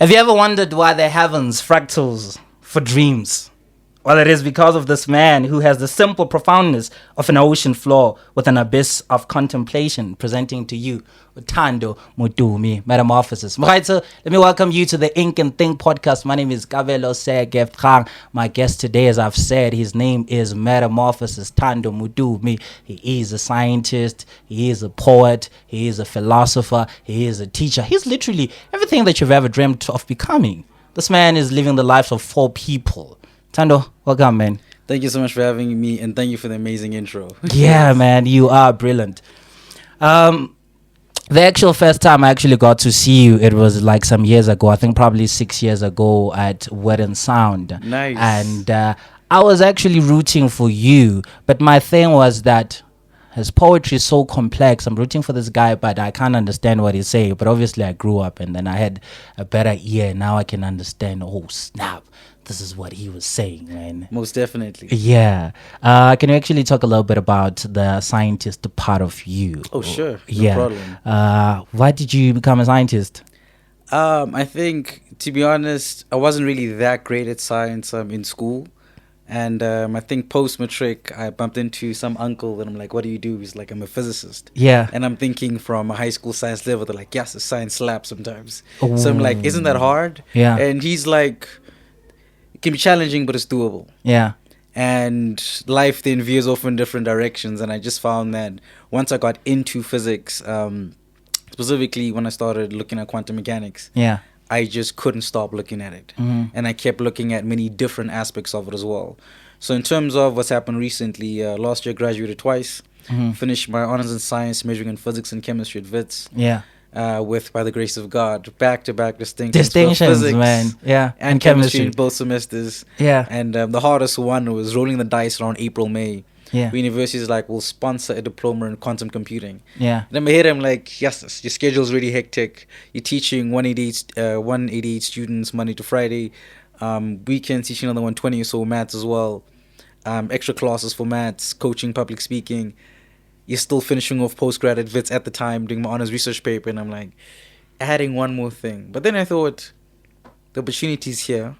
Have you ever wondered why the heavens fractals for dreams? Well, it is because of this man who has the simple profoundness of an ocean floor with an abyss of contemplation, presenting to you Thando Motumi, Metamorphosis. Right, so let me welcome you to the Ink and Think podcast. My name is Kabelo Segefrang. My guest today, as I've said, his name is Metamorphosis Thando Motumi. He is a scientist, he is a poet, he is a philosopher, he is a teacher. He's literally everything that you've ever dreamt of becoming. This man is living the lives of 4 people. Thando, welcome, man. Thank you so much for having me, and thank you for the amazing intro. Yeah, man, you are brilliant. The actual first time I actually got to see you, it was like some years ago. I think probably 6 years ago at Word and Sound. Nice. And I was actually rooting for you, but my thing was that his poetry is so complex. I'm rooting for this guy, but I can't understand what he's saying. But obviously I grew up and then I had a better ear. Now I can understand, oh, snap. This is what he was saying, man. Most definitely. Yeah. Can you actually talk a little bit about the scientist part of you? Oh, sure. Yeah. No problem. Why did you become a scientist? I think, to be honest, I wasn't really that great at science in school. And I think post-matric, I bumped into some uncle and I'm like, what do you do? He's like, I'm a physicist. Yeah. And I'm thinking from a high school science level, they're like, yes, the science slaps sometimes. Ooh. So I'm like, isn't that hard? Yeah. And he's like, it can be challenging, but it's doable. Yeah. And life then veers off in different directions. And I just found that once I got into physics, specifically when I started looking at quantum mechanics, yeah, I just couldn't stop looking at it. Mm-hmm. And I kept looking at many different aspects of it as well. So in terms of what's happened recently, last year graduated twice, Mm-hmm. finished my honors in science, majoring in physics and chemistry at WITS. Yeah. With, by the grace of God, back-to-back distinctions for Distinctions, physics, man. Yeah. and chemistry in both semesters. Yeah. And the hardest one was rolling the dice around April, May. Yeah. Universities like, will sponsor a diploma in quantum computing. Yeah. And in my head, I'm like, yes, your schedule's really hectic. You're teaching 188 students Monday to Friday. Weekends teaching another 120 or so maths as well. Extra classes for maths, coaching, public speaking. You're still finishing off postgrad at WITS at the time, doing my honors research paper. And I'm like, adding one more thing. But then I thought, the opportunity's here.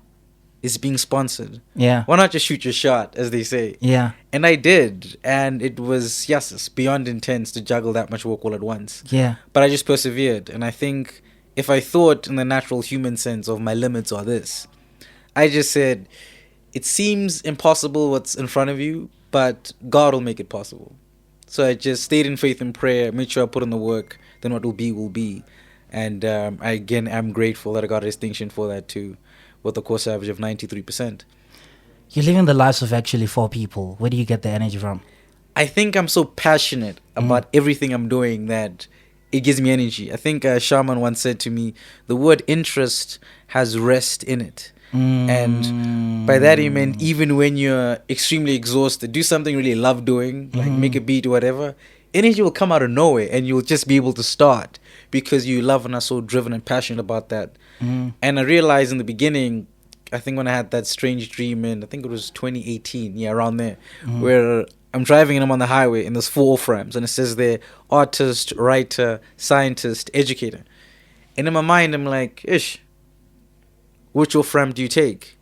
It's being sponsored. Yeah. Why not just shoot your shot, as they say? Yeah. And I did. And it was, yes, it's beyond intense to juggle that much work all at once. Yeah. But I just persevered. And I think if I thought in the natural human sense of my limits are this, I just said, it seems impossible what's in front of you, but God will make it possible. So I just stayed in faith and prayer, made sure I put in the work, then what will be, will be. And I, again, am grateful that I got a distinction for that too, with a course average of 93%. You're living the lives of actually 4 people. Where do you get the energy from? I think I'm so passionate about everything I'm doing that it gives me energy. I think a shaman once said to me, the word interest has rest in it. And by that he meant even when you're extremely exhausted, do something really love doing, like make a beat or whatever, energy will come out of nowhere and you'll just be able to start because you love and are so driven and passionate about that. And I realized in the beginning, I think when I had that strange dream in, I think it was 2018, around there, where I'm driving and I'm on the highway and there's 4 off-ramps and it says there, artist, writer, scientist, educator. And in my mind, I'm like, ish, which off-ramp do you take?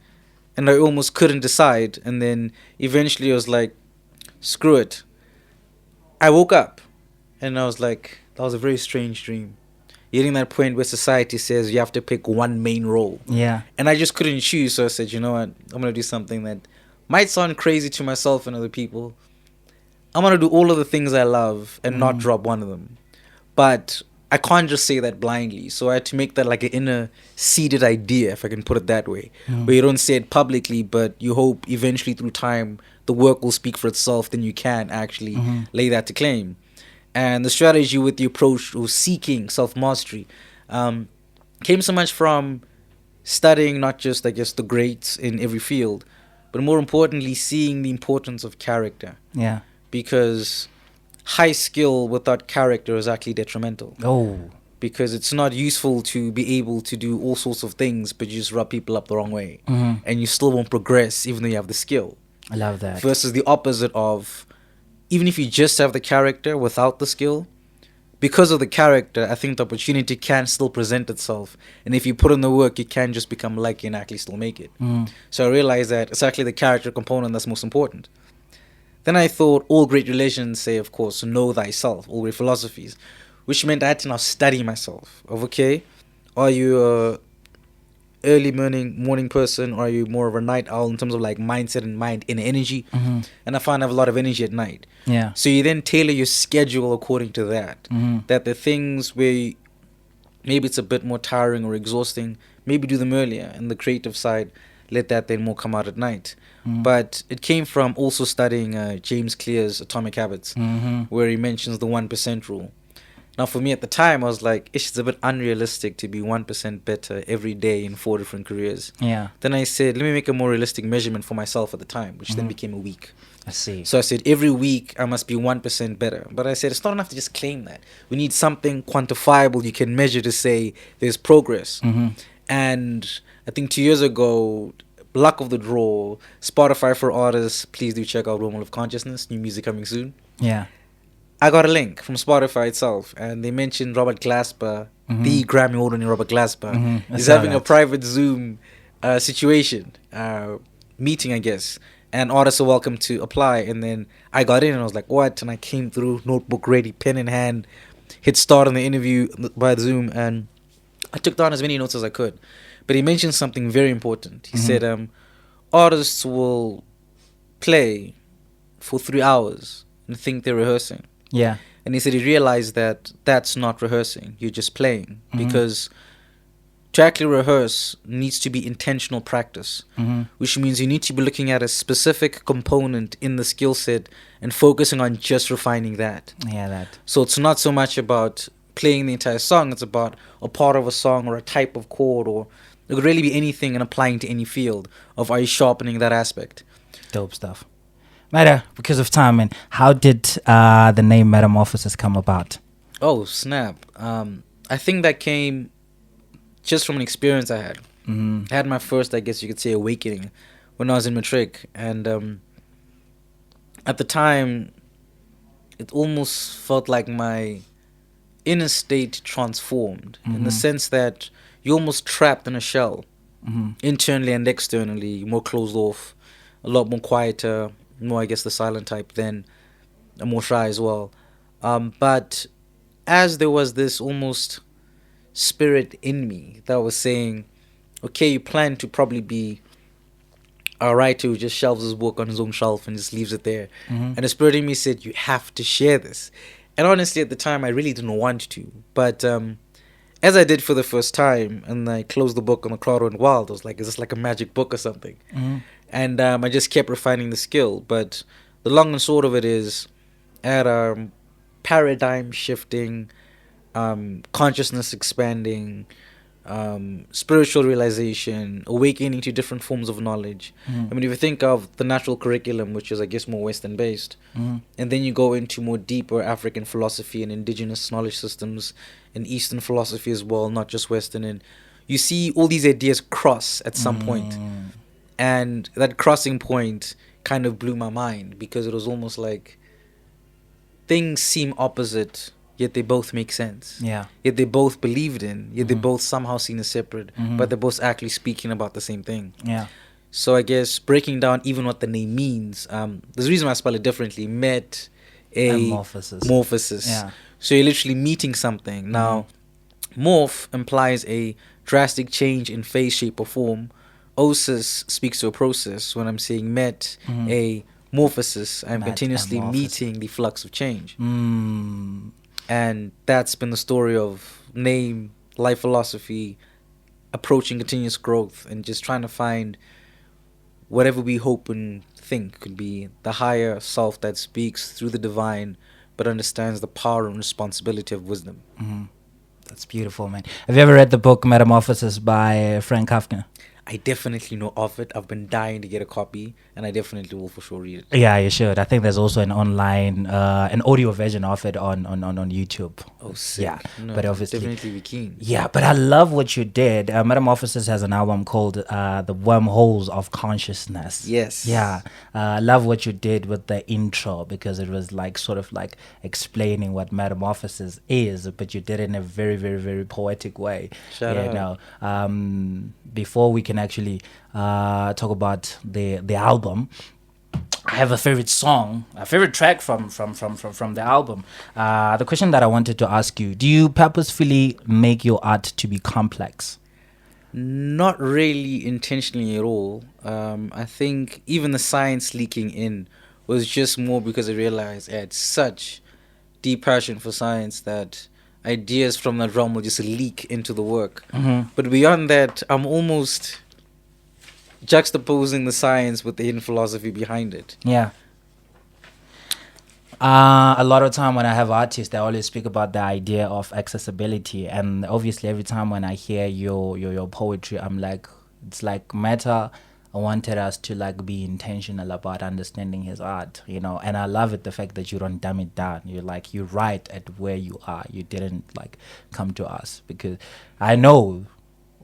And I almost couldn't decide. And then eventually I was like, screw it. I woke up and I was like, that was a very strange dream. Getting that point where society says you have to pick one main role. Yeah. And I just couldn't choose. So I said, you know what? I'm going to do something that might sound crazy to myself and other people. I'm going to do all of the things I love and not drop one of them. But I can't just say that blindly. So I had to make that like an inner seated idea, if I can put it that way, where you don't say it publicly, but you hope eventually through time the work will speak for itself, then you can actually lay that to claim. And the strategy with the approach of seeking self-mastery came so much from studying not just, I guess, the greats in every field, but more importantly, seeing the importance of character. Yeah. Because high skill without character is actually detrimental. Oh. Because it's not useful to be able to do all sorts of things, but you just rub people up the wrong way. And you still won't progress even though you have the skill. I love that. Versus the opposite of, even if you just have the character without the skill, because of the character, I think the opportunity can still present itself. And if you put in the work, you can just become lucky and actually still make it. So I realized that it's actually the character component that's most important. Then I thought all great religions say, of course, know thyself, all great philosophies, which meant I had to now study myself. Of, okay, are you a early morning person, or are you more of a night owl in terms of like mindset and mind and energy? And I find I have a lot of energy at night. Yeah. So you then tailor your schedule according to that. That the things where maybe it's a bit more tiring or exhausting, maybe do them earlier, and the creative side, let that then more come out at night. But it came from also studying James Clear's Atomic Habits, where he mentions the 1% rule. Now, for me at the time, I was like, it's a bit unrealistic to be 1% better every day in 4 different careers. Yeah. Then I said, let me make a more realistic measurement for myself at the time, which then became a week. I see. So I said, every week I must be 1% better. But I said, it's not enough to just claim that. We need something quantifiable you can measure to say there's progress. And I think 2 years ago, luck of the draw, Spotify for artists, please do check out Wormhole of Consciousness, new music coming soon. Yeah. I got a link from Spotify itself, and they mentioned Robert Glasper, the Grammy-winning Robert Glasper. He's having a private Zoom situation, meeting, I guess, and artists are welcome to apply. And then I got in, and I was like, what? And I came through, notebook ready, pen in hand, hit start on the interview by Zoom, and I took down as many notes as I could. But he mentioned something very important. He said, artists will play for 3 hours and think they're rehearsing. Yeah. And he said he realized that that's not rehearsing. You're just playing. Because to actually rehearse needs to be intentional practice, which means you need to be looking at a specific component in the skill set and focusing on just refining that. Yeah, that. So it's not so much about playing the entire song. It's about a part of a song or a type of chord, or it could really be anything and applying to any field of are you sharpening that aspect. Dope stuff. Matter, because of time, and how did the name Metamorphosis come about? Oh, snap. I think that came just from an experience I had. I had my first, I guess you could say, awakening when I was in matric. And at the time, it almost felt like my inner state transformed in the sense that you're almost trapped in a shell, internally and externally, more closed off, a lot more quieter, more, I guess, the silent type, then more shy as well. But as there was this almost spirit in me that was saying, okay, you plan to probably be a writer who just shelves his book on his own shelf and just leaves it there. And the spirit in me said, you have to share this. And honestly, at the time, I really didn't want to. But as I did for the first time, and I closed the book on the cloud went wild, I was like, is this like a magic book or something? And I just kept refining the skill. But the long and short of it is, at paradigm shifting, consciousness expanding, spiritual realization, awakening to different forms of knowledge. I mean, if you think of the natural curriculum, which is, I guess, more Western based, and then you go into more deeper African philosophy and indigenous knowledge systems and Eastern philosophy as well, not just Western, and you see all these ideas cross at some point. And that crossing point kind of blew my mind, because it was almost like things seem opposite, yet they both make sense. Yeah. Yet they both believed in, yet they both somehow seen as separate, but they're both actually speaking about the same thing. Yeah. So I guess breaking down even what the name means, there's a reason why I spell it differently. Morphosis. Yeah. So you're literally meeting something. Now, morph implies a drastic change in phase, shape, or form. Osis speaks to a process. When I'm saying a morphosis, I'm continuously meeting the flux of change. And that's been the story of name, life philosophy, approaching continuous growth, and just trying to find whatever we hope and think could be the higher self that speaks through the divine, but understands the power and responsibility of wisdom. That's beautiful, man. Have you ever read the book Metamorphosis by Frank Kafka? I definitely know of it. I've been dying to get a copy, and I definitely will for sure read it. Yeah, you should. I think there's also an online, an audio version of it on YouTube. Oh, sick. Yeah, No, but I'll obviously, definitely be keen. yeah. But I love what you did. Metamorphosis has an album called "The Wormholes of Consciousness." Yes. Yeah, I love what you did with the intro because it was like sort of like explaining what metamorphosis is, but you did it in a very, very, very poetic way. Shout out. No, before we can actually talk about the album, I have a favorite song, a favorite track from the album. The question that I wanted to ask you: do you purposefully make your art to be complex? Not really intentionally at all. I think even the science leaking in was just more because I realized I had such deep passion for science that ideas from that realm will just leak into the work. But beyond that, I'm almost juxtaposing the science with the hidden philosophy behind it. Yeah. A lot of time when I have artists, they always speak about the idea of accessibility, and obviously every time when I hear your poetry, I'm like, it's like Meta wanted us to like be intentional about understanding his art, you know. And I love it, the fact that you don't dumb it down. You're like, you write at where you are. You didn't like come to us, because I know,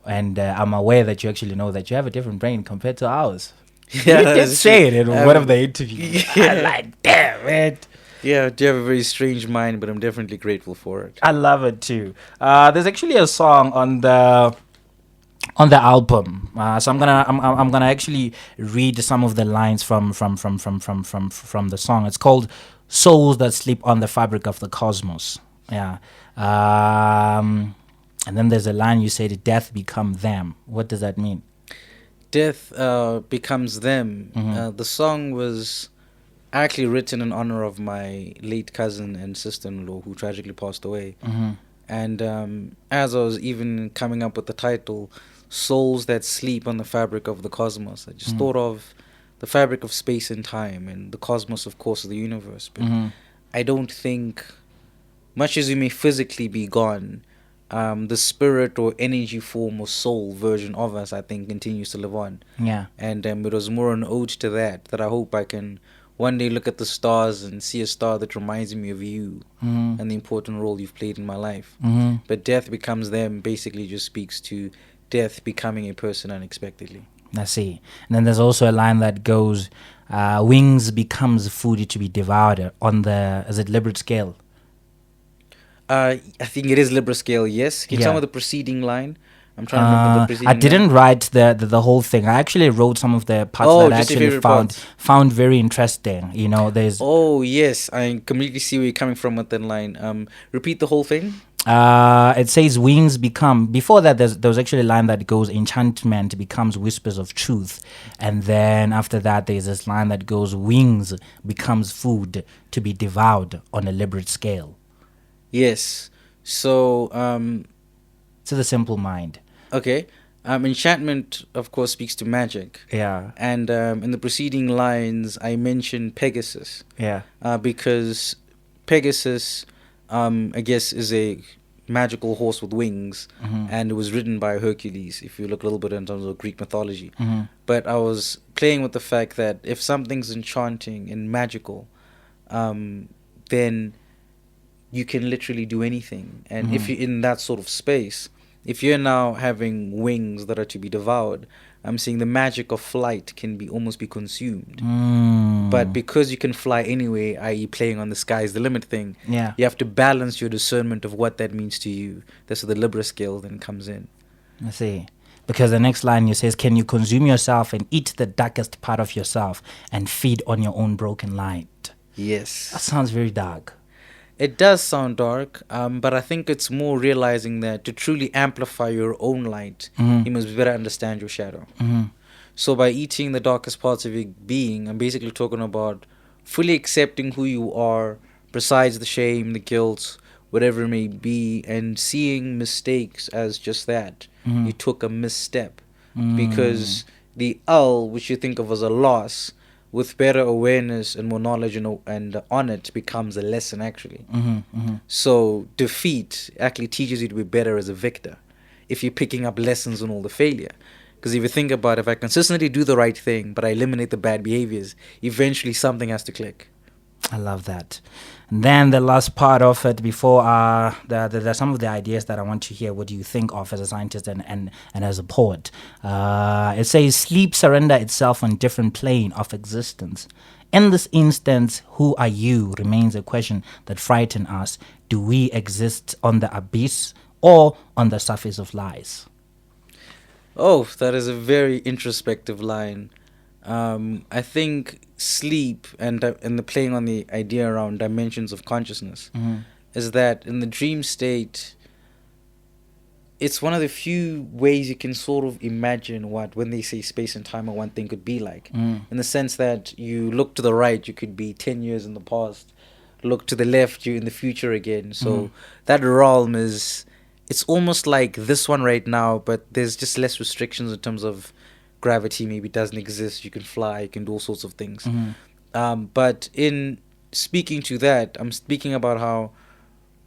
and I'm aware that you actually know that you have a different brain compared to ours. Yeah, You did that's say true. it in one of the interviews. Yeah. I'm like, damn it. Yeah, do you have a very strange mind, but I'm definitely grateful for it. I love it too. There's actually a song on the album, so I'm gonna actually read some of the lines from the song. It's called "Souls That Sleep on the Fabric of the Cosmos." Yeah, and then there's a line you say, "Death become them." What does that mean? Death becomes them. The song was actually written in honor of my late cousin and sister-in-law who tragically passed away. And as I was even coming up with the title, Souls That Sleep on the Fabric of the Cosmos, I just thought of the fabric of space and time, and the cosmos, of course, of the universe. But I don't think, much as we may physically be gone, the spirit or energy form or soul version of us, I think, continues to live on. Yeah. And it was more an ode to that I hope I can one day look at the stars and see a star that reminds me of you and the important role you've played in my life. But death becomes them basically just speaks to death becoming a person unexpectedly. I see. And then there's also a line that goes, wings becomes food to be devoured on the, is it Libra scale? I think it is Libra scale, yes. Can you tell me the preceding line? I'm trying to remember the preceding I didn't write the whole thing. I actually wrote some of the parts that I actually found very interesting. You know, there's... Oh, yes. I completely see where you're coming from with that line. Repeat the whole thing. It says wings become... Before that, there was actually a line that goes, enchantment becomes whispers of truth. And then after that, there's this line that goes, wings becomes food to be devoured on a deliberate scale. Yes. So... to the simple mind. Okay. Enchantment, of course, speaks to magic. Yeah. And in the preceding lines, I mentioned Pegasus. Yeah. Because Pegasus, I guess, is a magical horse with wings, and it was ridden by Hercules, if you look a little bit in terms of Greek mythology. But I was playing with the fact that if something's enchanting and magical, then you can literally do anything. And if you're in that sort of space, if you're now having wings that are to be devoured, I'm seeing the magic of flight can almost be consumed. But because you can fly anyway, i.e. playing on the sky's the limit thing, you have to balance your discernment of what that means to you. That's where the Libra scale then comes in. I see. Because the next line you says, can you consume yourself and eat the darkest part of yourself and feed on your own broken light? Yes. That sounds very dark. It does sound dark, but I think it's more realizing that to truly amplify your own light, you must better understand your shadow. So by eating the darkest parts of your being, I'm basically talking about fully accepting who you are, besides the shame, the guilt, whatever it may be, and seeing mistakes as just that. You took a misstep. Because the L, which you think of as a loss, with better awareness and more knowledge and on it, becomes a lesson actually. So defeat actually teaches you to be better as a victor if you're picking up lessons on all the failure. Because if you think about it, if I consistently do the right thing, but I eliminate the bad behaviors, eventually something has to click. I love that. And then the last part of it before the some of the ideas that I want to hear what do you think of as a scientist and as a poet. It says sleep surrender itself on different plane of existence. In this instance, who are you remains a question that frighten us. Do we exist on the abyss or on the surface of lies? Oh, that is a very introspective line. I think sleep and the playing on the idea around dimensions of consciousness is that in the dream state, it's one of the few ways you can sort of imagine what, when they say space and time, or one thing could be like. In the sense that you look to the right, you could be 10 years in the past. Look to the left, you're in the future again. So that realm is, it's almost like this one right now, but there's just less restrictions in terms of gravity. Maybe doesn't exist. You can fly, you can do all sorts of things. But in speaking to that, I'm speaking about how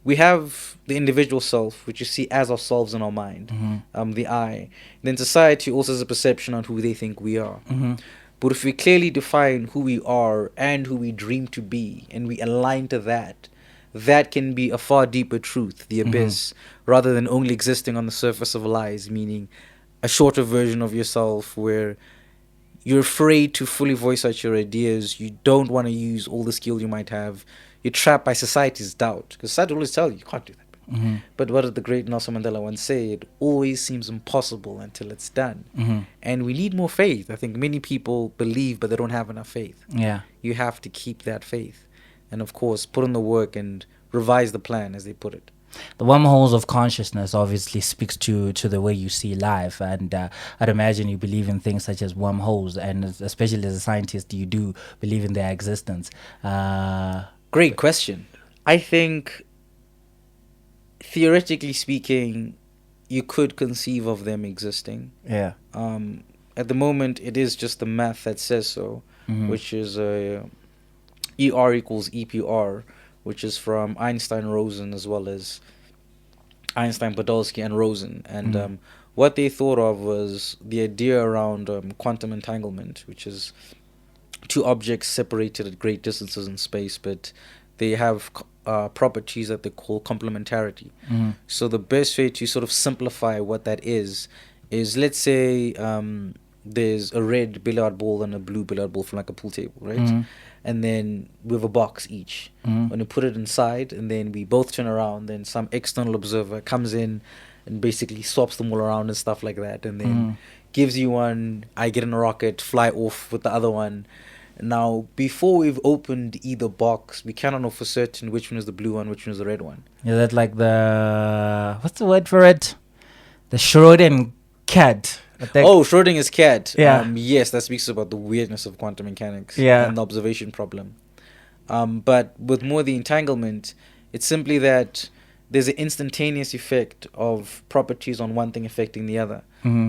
we have the individual self, which you see as ourselves in our mind, the I. Then society also has a perception on who they think we are. But if we clearly define who we are and who we dream to be, and we align to that, that can be a far deeper truth, the abyss, rather than only existing on the surface of lies, meaning a shorter version of yourself where you're afraid to fully voice out your ideas, you don't want to use all the skill you might have, you're trapped by society's doubt, because society will always tell you, you can't do that. But what did the great Nelson Mandela once say? It always seems impossible until it's done. And we need more faith. I think many people believe, but they don't have enough faith. You have to keep that faith. And of course, put in the work and revise the plan, as they put it. The wormholes of consciousness obviously speaks to the way you see life, and I'd imagine you believe in things such as wormholes, and especially as a scientist, you do believe in their existence. Great question. I think, theoretically speaking, you could conceive of them existing. At the moment, it is just the math that says so, which is ER equals EPR, which is from Einstein, Rosen, as well as Einstein, Podolsky, and Rosen. And what they thought of was the idea around quantum entanglement, which is two objects separated at great distances in space, but they have properties that they call complementarity. So the best way to sort of simplify what that is let's say there's a red billiard ball and a blue billiard ball from like a pool table, right? And then we have a box each. When you put it inside and then we both turn around, then some external observer comes in and basically swaps them all around and stuff like that, and then gives you one, I get in a rocket, fly off with the other one. Now, before we've opened either box, we cannot know for certain which one is the blue one, which one is the red one. Is that like the, what's the word for it? The Schrödinger cat. Oh, Schrodinger's cat. Yeah. Yes, that speaks about the weirdness of quantum mechanics and the observation problem. But with more the entanglement, it's simply that there's an instantaneous effect of properties on one thing affecting the other.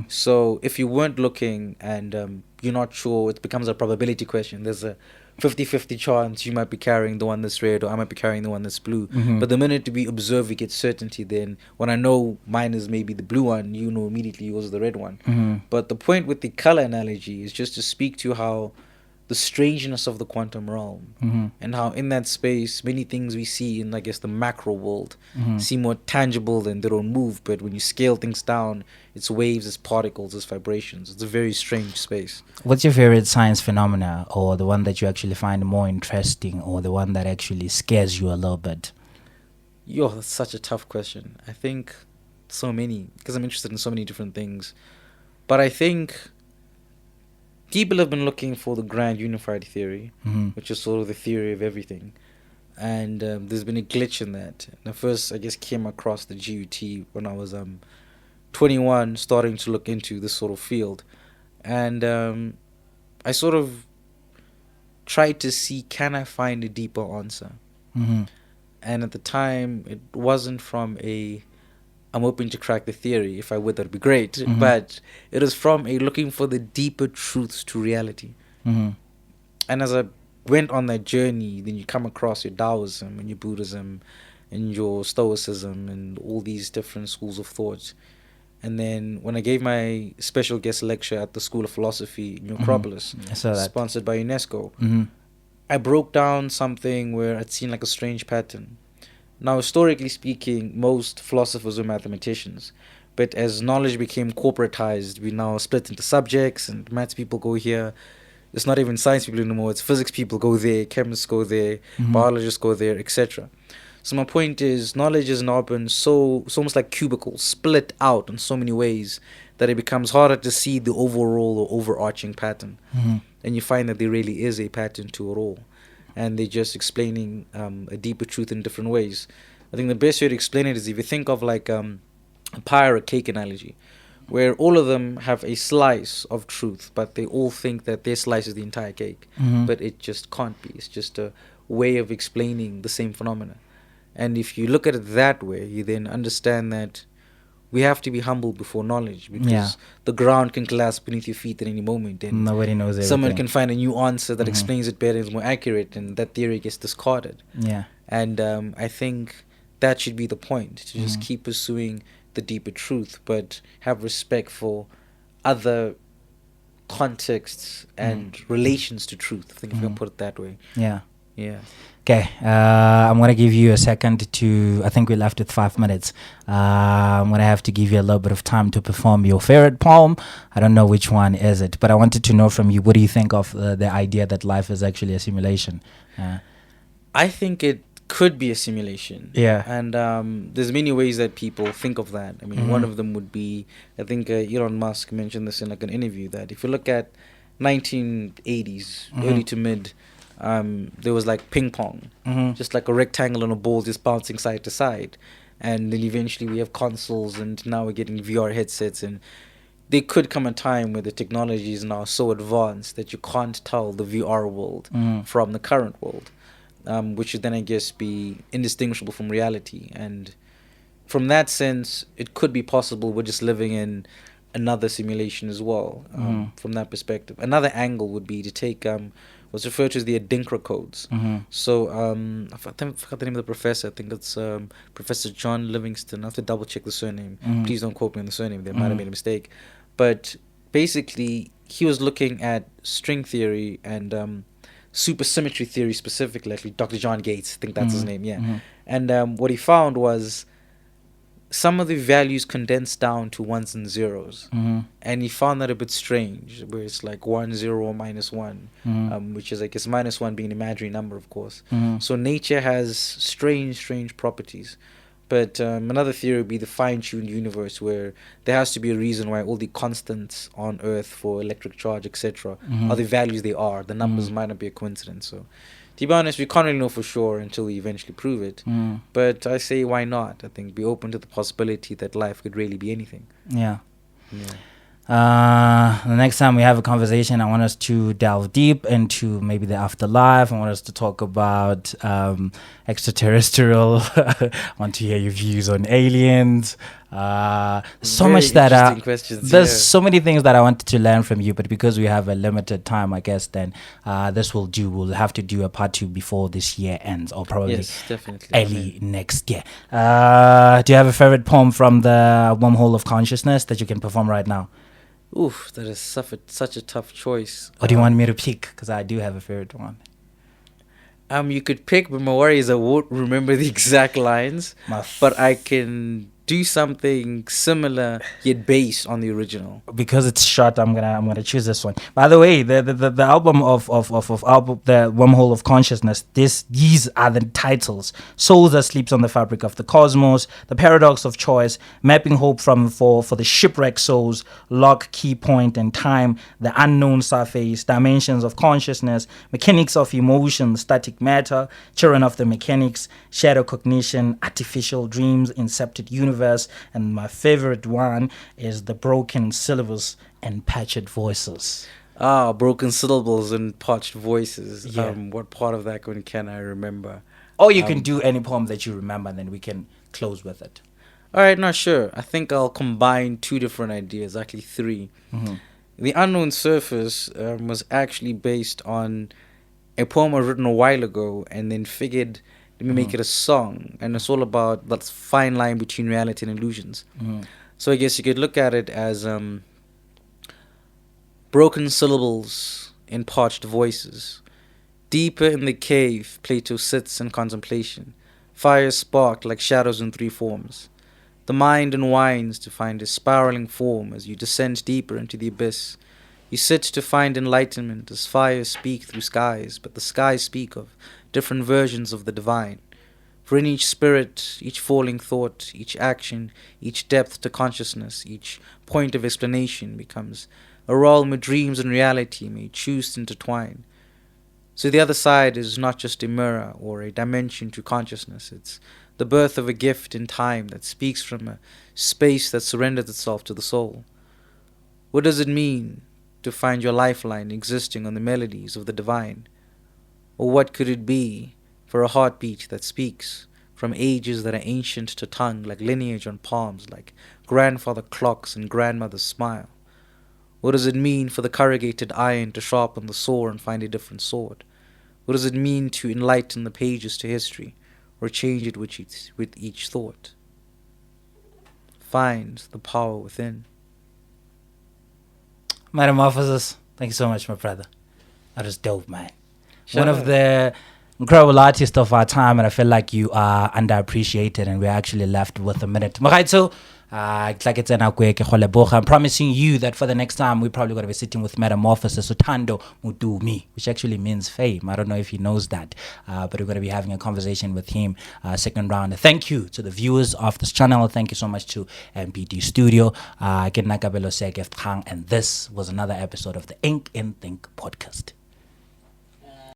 So if you weren't looking and you're not sure, it becomes a probability question. There's a 50-50 chance you might be carrying the one that's red, or I might be carrying the one that's blue. But the minute we observe, we get certainty. Then when I know mine is maybe the blue one, you know immediately yours is the red one. But the point with the color analogy is just to speak to how the strangeness of the quantum realm, and how in that space many things we see in, I guess, the macro world seem more tangible than they don't move, but when you scale things down, it's waves, it's particles, it's vibrations. It's a very strange space. What's your favorite science phenomena, or the one that you actually find more interesting, or the one that actually scares you a little bit? Yo, that's such a tough question. I think so many, because I'm interested in so many different things. But I think people have been looking for the grand unified theory, which is sort of the theory of everything. And there's been a glitch in that. And I first, I guess, came across the GUT when I was 21, starting to look into this sort of field. And I sort of tried to see, can I find a deeper answer? And at the time, it wasn't from I'm hoping to crack the theory. If I would, that'd be great. But it is from looking for the deeper truths to reality. And as I went on that journey, then you come across your Taoism and your Buddhism and your Stoicism and all these different schools of thought. And then when I gave my special guest lecture at the School of Philosophy in Acropolis, I saw that. sponsored by UNESCO, Mm-hmm. I broke down something where I'd seen like a strange pattern. Now, historically speaking, most philosophers were mathematicians. But as knowledge became corporatized, we now split into subjects, and maths people go here. It's not even science people anymore. It's physics people go there, chemists go there, biologists go there, etc. So my point is, knowledge has now been it's almost like cubicles, split out in so many ways that it becomes harder to see the overall or overarching pattern. And you find that there really is a pattern to it all. And they're just explaining a deeper truth in different ways. I think the best way to explain it is if you think of like a pie or a cake analogy, where all of them have a slice of truth, but they all think that their slice is the entire cake. But it just can't be. It's just a way of explaining the same phenomena. And if you look at it that way, you then understand that we have to be humble before knowledge, because the ground can collapse beneath your feet at any moment, and nobody knows everything. Someone can find a new answer that explains it better and is more accurate, and that theory gets discarded. And I think that should be the point, to just keep pursuing the deeper truth, but have respect for other contexts and relations to truth. I think if I can put it that way. Okay, I'm going to give you a second to, I think we're left with 5 minutes. I'm going to have to give you a little bit of time to perform your favorite poem. I don't know which one is it, but I wanted to know from you, what do you think of the idea that life is actually a simulation? I think it could be a simulation. And there's many ways that people think of that. I mean, one of them would be, I think Elon Musk mentioned this in like an interview, that if you look at 1980s, early to mid, there was like ping pong, just like a rectangle on a ball just bouncing side to side. And then eventually we have consoles, and now we're getting VR headsets, and there could come a time where the technology is now so advanced that you can't tell the VR world from the current world, which would then, I guess, be indistinguishable from reality. And from that sense, it could be possible we're just living in another simulation as well, from that perspective. Another angle would be to take what's referred to as the Adinkra codes. So I forgot the name of the professor. I think it's Professor John Livingston. I have to double check the surname. Please don't quote me on the surname. They might have made a mistake. But basically, he was looking at string theory and supersymmetry theory specifically. Actually, Dr. John Gates, I think that's his name. And what he found was some of the values condensed down to ones and zeros. And he found that a bit strange, where it's like 1, 0, or -1, which is, I guess, -1 being an imaginary number, of course. So nature has strange properties. But another theory would be the fine-tuned universe, where there has to be a reason why all the constants on Earth for electric charge, etc., are the values they are. The numbers might not be a coincidence. So, to be honest, we can't really know for sure until we eventually prove it. But I say, why not? I think be open to the possibility that life could really be anything. The next time we have a conversation, I want us to delve deep into maybe the afterlife. I want us to talk about extraterrestrial. I want to hear your views on aliens. So much that there's so many things that I wanted to learn from you, but because we have a limited time, I guess then this will do. We'll have to do a part 2 before this year ends, or probably early next year. Do you have a favorite poem from the Wormhole of Consciousness that you can perform right now? Oof, that is such a tough choice. Or do you want me to pick? Because I do have a favorite one. You could pick, but my worry is I won't remember the exact lines. But I can do something similar yet based on the original. Because it's short, I'm gonna choose this one. By the way, the album of album, the Wormhole of Consciousness, these are the titles: Soul That Sleeps on the Fabric of the Cosmos, The Paradox of Choice, Mapping Hope for the Shipwrecked Souls, Lock, Key Point and Time, The Unknown Surface, Dimensions of Consciousness, Mechanics of Emotion, Static Matter, Children of the Mechanics, Shadow Cognition, Artificial Dreams, Incepted Universe, and my favorite one is The Broken Syllables and Patched Voices. Broken syllables and patched voices. What part of that can I remember? Or you can do any poem that you remember, and then we can close with it. All right, not sure. I think I'll combine 2 different ideas, actually 3. The Unknown Surface was actually based on a poem I written a while ago, and then figured, let me make it a song. And it's all about that fine line between reality and illusions. So I guess you could look at it as broken syllables in parched voices. Deeper in the cave, Plato sits in contemplation. Fire sparked like shadows in three forms. The mind unwinds to find a spiraling form as you descend deeper into the abyss. You sit to find enlightenment as fires speak through skies, but the skies speak of different versions of the divine. For in each spirit, each falling thought, each action, each depth to consciousness, each point of explanation becomes a realm where dreams and reality may choose to intertwine. So the other side is not just a mirror or a dimension to consciousness, it's the birth of a gift in time that speaks from a space that surrenders itself to the soul. What does it mean to find your lifeline existing on the melodies of the divine? Or what could it be for a heartbeat that speaks from ages that are ancient to tongue, like lineage on palms, like grandfather clocks and grandmother's smile? What does it mean for the corrugated iron to sharpen the saw and find a different sword? What does it mean to enlighten the pages to history, or change it with each thought? Find the power within. Metamorphosis, thank you so much, my brother. That is dope, man. Shout One out. of the incredible artists of our time, and I feel like you are underappreciated, and we're actually left with a minute. Maraitso, I'm promising you that for the next time, we're probably going to be sitting with Metamorphosis, so Thando Motumi, which actually means fame. I don't know if he knows that, but we're going to be having a conversation with him second round. Thank you to the viewers of this channel. Thank you so much to MPD Studio. And this was another episode of the Ink in Think podcast.